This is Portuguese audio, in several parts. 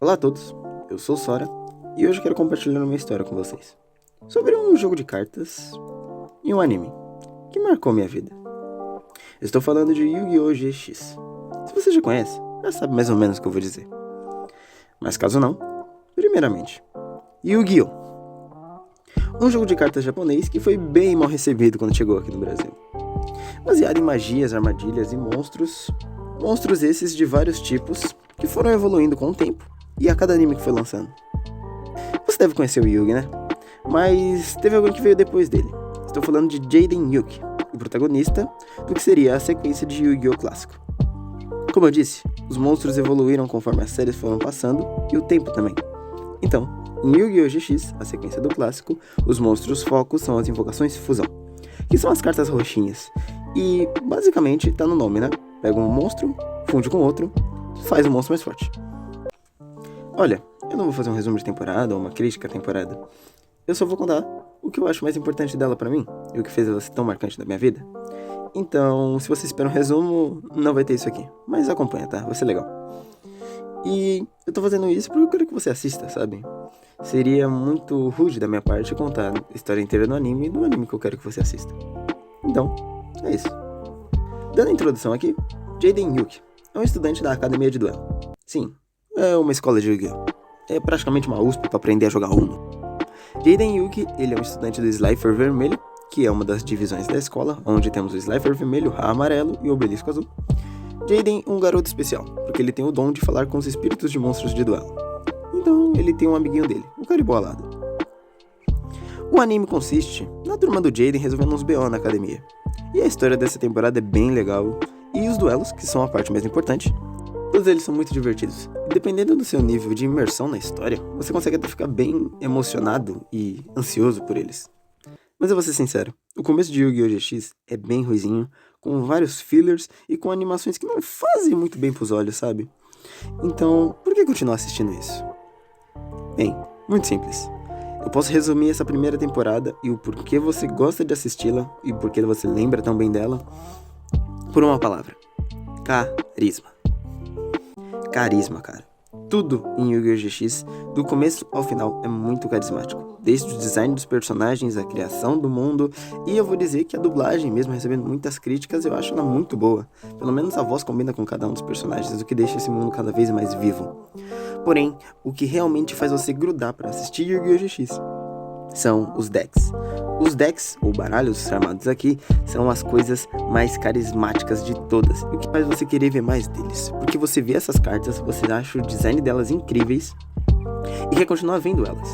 Olá a todos, eu sou o Sora e hoje quero compartilhar uma história com vocês sobre um jogo de cartas e um anime que marcou minha vida. Estou falando de Yu-Gi-Oh! GX. Se você já conhece, já sabe mais ou menos o que eu vou dizer. Mas caso não, primeiramente, Yu-Gi-Oh! Um jogo de cartas japonês que foi bem mal recebido quando chegou aqui no Brasil. Baseado em magias, armadilhas e monstros esses de vários tipos que foram evoluindo com o tempo e a cada anime que foi lançando. Você deve conhecer o Yugi, né? Mas teve alguém que veio depois dele. Estou falando de Jaden Yuki, o protagonista do que seria a sequência de Yu-Gi-Oh! Clássico. Como eu disse, os monstros evoluíram conforme as séries foram passando e o tempo também. Então, em Yu-Gi-Oh! GX, a sequência do clássico, os monstros focos são as invocações fusão, que são as cartas roxinhas. E basicamente tá no nome, né? Pega um monstro, funde com outro, faz um monstro mais forte. Olha, eu não vou fazer um resumo de temporada ou uma crítica à temporada. Eu só vou contar o que eu acho mais importante dela pra mim e o que fez ela ser tão marcante na minha vida. Então, se você espera um resumo, não vai ter isso aqui. Mas acompanha, tá? Vai ser legal. E eu tô fazendo isso porque eu quero que você assista, sabe? Seria muito rude da minha parte contar a história inteira do anime e do anime que eu quero que você assista. Então, é isso. Dando a introdução aqui, Jaden Yuki é um estudante da Academia de Duelo. Sim, é uma escola de Yu-Gi-Oh! É praticamente uma USP para aprender a jogar Uno. Jaden Yuki, ele é um estudante do Slifer Vermelho, que é uma das divisões da escola, onde temos o Slifer Vermelho, Ra Amarelo e o Obelisco Azul. Jaden é um garoto especial, porque ele tem o dom de falar com os espíritos de monstros de duelo. Então, ele tem um amiguinho dele, o Caribou Alado. O anime consiste na turma do Jaden resolvendo uns BO na academia. E a história dessa temporada é bem legal, e os duelos, que são a parte mais importante, todos eles são muito divertidos. E dependendo do seu nível de imersão na história, você consegue até ficar bem emocionado e ansioso por eles. Mas eu vou ser sincero, o começo de Yu-Gi-Oh! GX é bem ruizinho, com vários fillers e com animações que não fazem muito bem pros olhos, sabe? Então, por que continuar assistindo isso? Bem, muito simples. Eu posso resumir essa primeira temporada e o porquê você gosta de assisti-la e porquê você lembra tão bem dela por uma palavra: carisma. Carisma, cara. Tudo em Yu-Gi-Oh! GX, do começo ao final, é muito carismático. Desde o design dos personagens, a criação do mundo, e eu vou dizer que a dublagem, mesmo recebendo muitas críticas, eu acho ela muito boa. Pelo menos a voz combina com cada um dos personagens, o que deixa esse mundo cada vez mais vivo. Porém, o que realmente faz você grudar para assistir Yu-Gi-Oh! GX são os decks. Os decks, ou baralhos chamados aqui, são as coisas mais carismáticas de todas. E o que faz você querer ver mais deles? Porque você vê essas cartas, você acha o design delas incríveis e quer continuar vendo elas.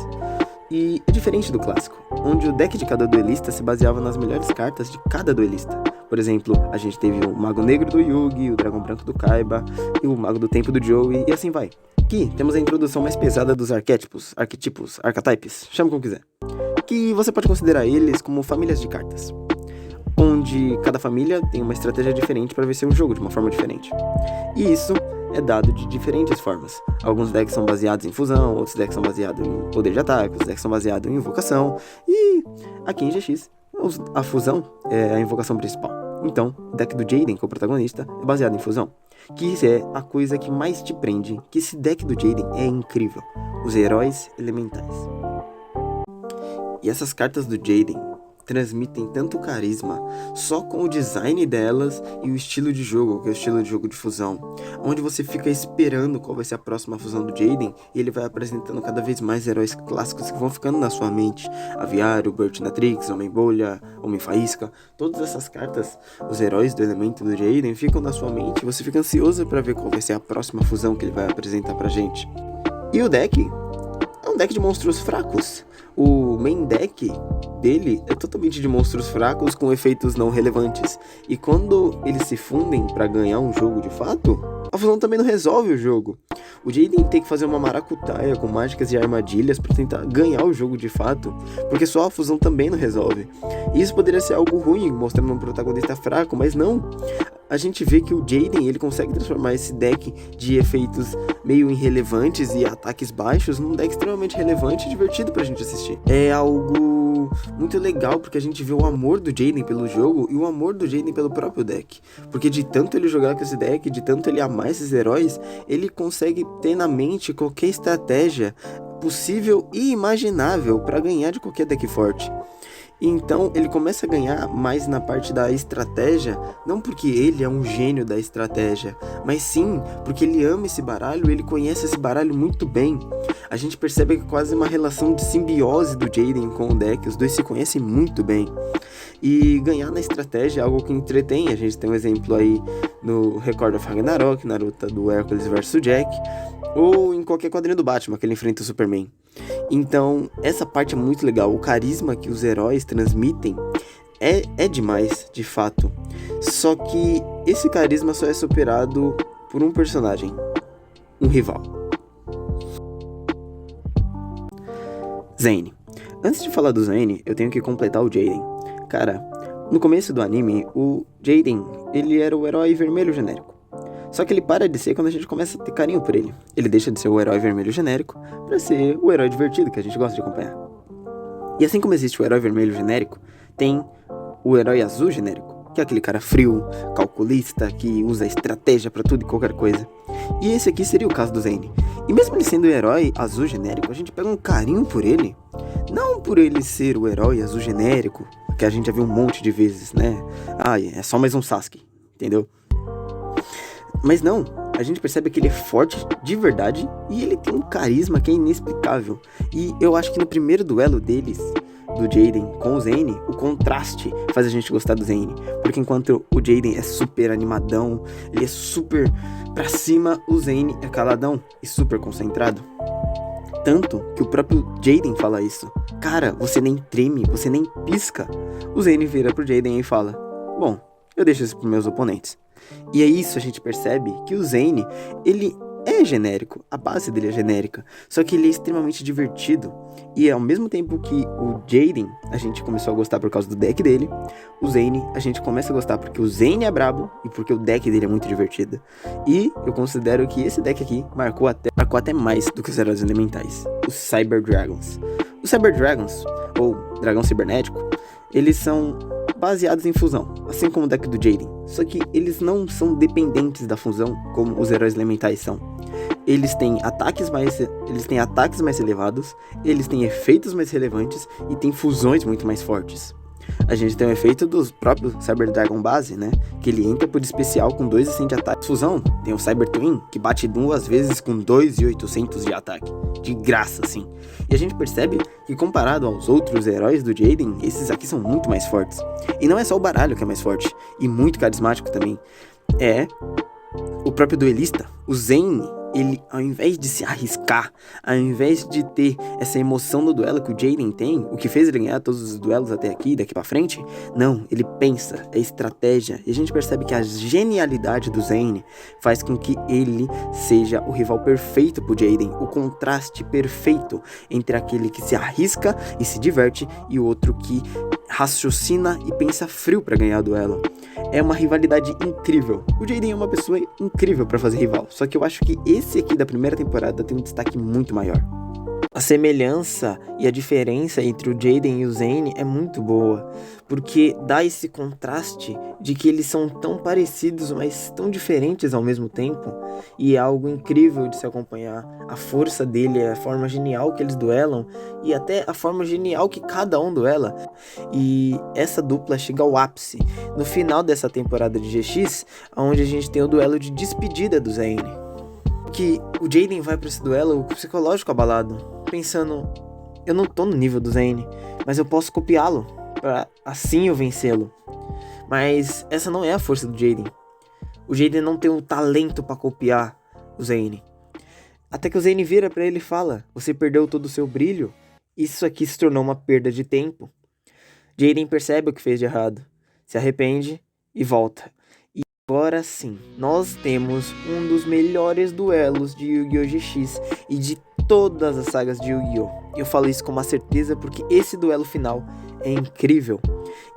E é diferente do clássico, onde o deck de cada duelista se baseava nas melhores cartas de cada duelista. Por exemplo, a gente teve o Mago Negro do Yugi, o Dragão Branco do Kaiba e o Mago do Tempo do Joey, e assim vai. Aqui temos a introdução mais pesada dos arquétipos, archetypes, chama como quiser, que você pode considerar eles como famílias de cartas, onde cada família tem uma estratégia diferente para vencer um jogo de uma forma diferente. E isso é dado de diferentes formas. Alguns decks são baseados em fusão, outros decks são baseados em poder de ataque, outros decks são baseados em invocação, e aqui em GX, a fusão é a invocação principal. Então, o deck do Jaden, que é o protagonista, é baseado em fusão, que é a coisa que mais te prende, que esse deck do Jaden é incrível, os heróis elementais. E essas cartas do Jaden transmitem tanto carisma só com o design delas e o estilo de jogo, que é o estilo de jogo de fusão, onde você fica esperando qual vai ser a próxima fusão do Jaden e ele vai apresentando cada vez mais heróis clássicos que vão ficando na sua mente. Aviário, Bertinatrix, Homem-Bolha, Homem-Faísca, todas essas cartas, os heróis do elemento do Jaden ficam na sua mente e você fica ansioso para ver qual vai ser a próxima fusão que ele vai apresentar pra gente. E o deck é um deck de monstros fracos. O main deck dele é totalmente de monstros fracos com efeitos não relevantes. E quando eles se fundem pra ganhar um jogo de fato, a fusão também não resolve o jogo. O Jaden tem que fazer uma maracutaia com mágicas e armadilhas pra tentar ganhar o jogo de fato, porque só a fusão também não resolve. E isso poderia ser algo ruim, mostrando um protagonista fraco, mas não. A gente vê que o Jaden, ele consegue transformar esse deck de efeitos meio irrelevantes e ataques baixos num deck extremamente relevante e divertido pra gente assistir. É algo muito legal, porque a gente vê o amor do Jaden pelo jogo e o amor do Jaden pelo próprio deck. Porque de tanto ele jogar com esse deck, de tanto ele amar esses heróis, ele consegue ter na mente qualquer estratégia possível e imaginável para ganhar de qualquer deck forte. Então ele começa a ganhar mais na parte da estratégia, não porque ele é um gênio da estratégia, mas sim porque ele ama esse baralho, ele conhece esse baralho muito bem. A gente percebe que é quase uma relação de simbiose do Jaden com o deck, os dois se conhecem muito bem. E ganhar na estratégia é algo que entretém. A gente tem um exemplo aí no Record of Ragnarok, na luta do Hércules versus Jack, ou em qualquer quadrinho do Batman que ele enfrenta o Superman. Então, essa parte é muito legal. O carisma que os heróis transmitem é demais, de fato. Só que esse carisma só é superado por um personagem, um rival. Zane. Antes de falar do Zane, eu tenho que completar o Jaden. Cara, no começo do anime, o Jaden, ele era o herói vermelho genérico. Só que ele para de ser quando a gente começa a ter carinho por ele. Ele deixa de ser o herói vermelho genérico pra ser o herói divertido que a gente gosta de acompanhar. E assim como existe o herói vermelho genérico, tem o herói azul genérico, que é aquele cara frio, calculista, que usa estratégia pra tudo e qualquer coisa. E esse aqui seria o caso do Zane. E mesmo ele sendo o herói azul genérico, a gente pega um carinho por ele. Não por ele ser o herói azul genérico, que a gente já viu um monte de vezes, né? Ah, é só mais um Sasuke, entendeu? Mas não, a gente percebe que ele é forte de verdade e ele tem um carisma que é inexplicável. E eu acho que no primeiro duelo deles, do Jaden com o Zane, o contraste faz a gente gostar do Zane. Porque enquanto o Jaden é super animadão, ele é super pra cima, o Zane é caladão e super concentrado. Tanto que o próprio Jaden fala isso. Cara, você nem treme, você nem pisca. O Zane vira pro Jaden e fala: bom, eu deixo isso pros meus oponentes. E é isso, a gente percebe que o Zane, ele é genérico, a base dele é genérica, só que ele é extremamente divertido. E ao mesmo tempo que o Jaden, a gente começou a gostar por causa do deck dele, o Zane, a gente começa a gostar porque o Zane é brabo e porque o deck dele é muito divertido. E eu considero que esse deck aqui marcou até mais do que os heróis elementais, os Cyber Dragons. Os Cyber Dragons, ou dragão cibernético, eles são baseados em fusão, assim como o deck do Jaden. Só que eles não são dependentes da fusão como os heróis elementais são. Eles têm ataques mais elevados, eles têm efeitos mais relevantes e têm fusões muito mais fortes. A gente tem o efeito dos próprios Cyber Dragon base, né? Que ele entra por especial com 2 de ataque. Fusão, tem o Cyber Twin, que bate 2 vezes com 2.800 de ataque. De graça, assim. E a gente percebe que comparado aos outros heróis do Jaden, esses aqui são muito mais fortes. E não é só o baralho que é mais forte, e muito carismático também. É o próprio duelista, o Zane. Ele, ao invés de se arriscar, ao invés de ter essa emoção no duelo que o Jaden tem, o que fez ele ganhar todos os duelos até aqui, daqui pra frente, não, ele pensa, é estratégia, e a gente percebe que a genialidade do Zane faz com que ele seja o rival perfeito pro Jaden, o contraste perfeito entre aquele que se arrisca e se diverte e o outro que raciocina e pensa frio pra ganhar o duelo. É uma rivalidade incrível. O Jaden é uma pessoa incrível pra fazer rival, só que eu acho que esse aqui da primeira temporada tem um destaque muito maior. A semelhança e a diferença entre o Jaden e o Zane é muito boa, porque dá esse contraste de que eles são tão parecidos, mas tão diferentes ao mesmo tempo, e é algo incrível de se acompanhar. A força dele, a forma genial que eles duelam, e até a forma genial que cada um duela. E essa dupla chega ao ápice no final dessa temporada de GX, onde a gente tem o duelo de despedida do Zane. Que o Jaden vai pra esse duelo psicológico abalado, pensando: eu não tô no nível do Zane, mas eu posso copiá-lo, pra assim eu vencê-lo. Mas essa não é a força do Jaden. O Jaden não tem o talento pra copiar o Zane. Até que o Zane vira pra ele e fala: você perdeu todo o seu brilho, isso aqui se tornou uma perda de tempo. Jaden percebe o que fez de errado, se arrepende e volta. Agora sim, nós temos um dos melhores duelos de Yu-Gi-Oh! GX e de todas as sagas de Yu-Gi-Oh! Eu falo isso com uma certeza porque esse duelo final é incrível.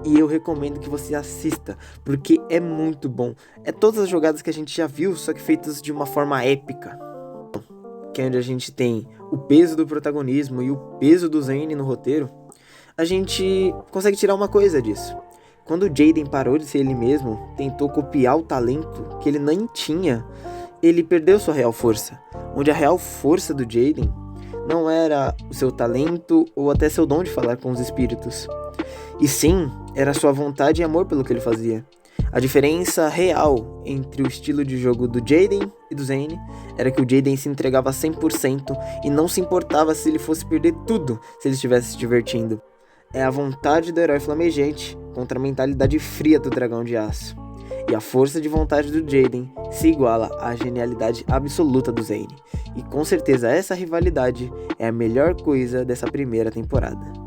E eu recomendo que você assista, porque é muito bom. É todas as jogadas que a gente já viu, só que feitas de uma forma épica. Que é onde a gente tem o peso do protagonismo e o peso do Zane no roteiro. a gente consegue tirar uma coisa disso. Quando o Jaden parou de ser ele mesmo, tentou copiar o talento que ele nem tinha, ele perdeu sua real força. Onde a real força do Jaden não era o seu talento ou até seu dom de falar com os espíritos. E sim, era sua vontade e amor pelo que ele fazia. A diferença real entre o estilo de jogo do Jaden e do Zane era que o Jaden se entregava 100% e não se importava se ele fosse perder tudo se ele estivesse se divertindo. É a vontade do herói flamejante contra a mentalidade fria do dragão de aço. E a força de vontade do Jaden se iguala à genialidade absoluta do Zane. E com certeza essa rivalidade é a melhor coisa dessa primeira temporada.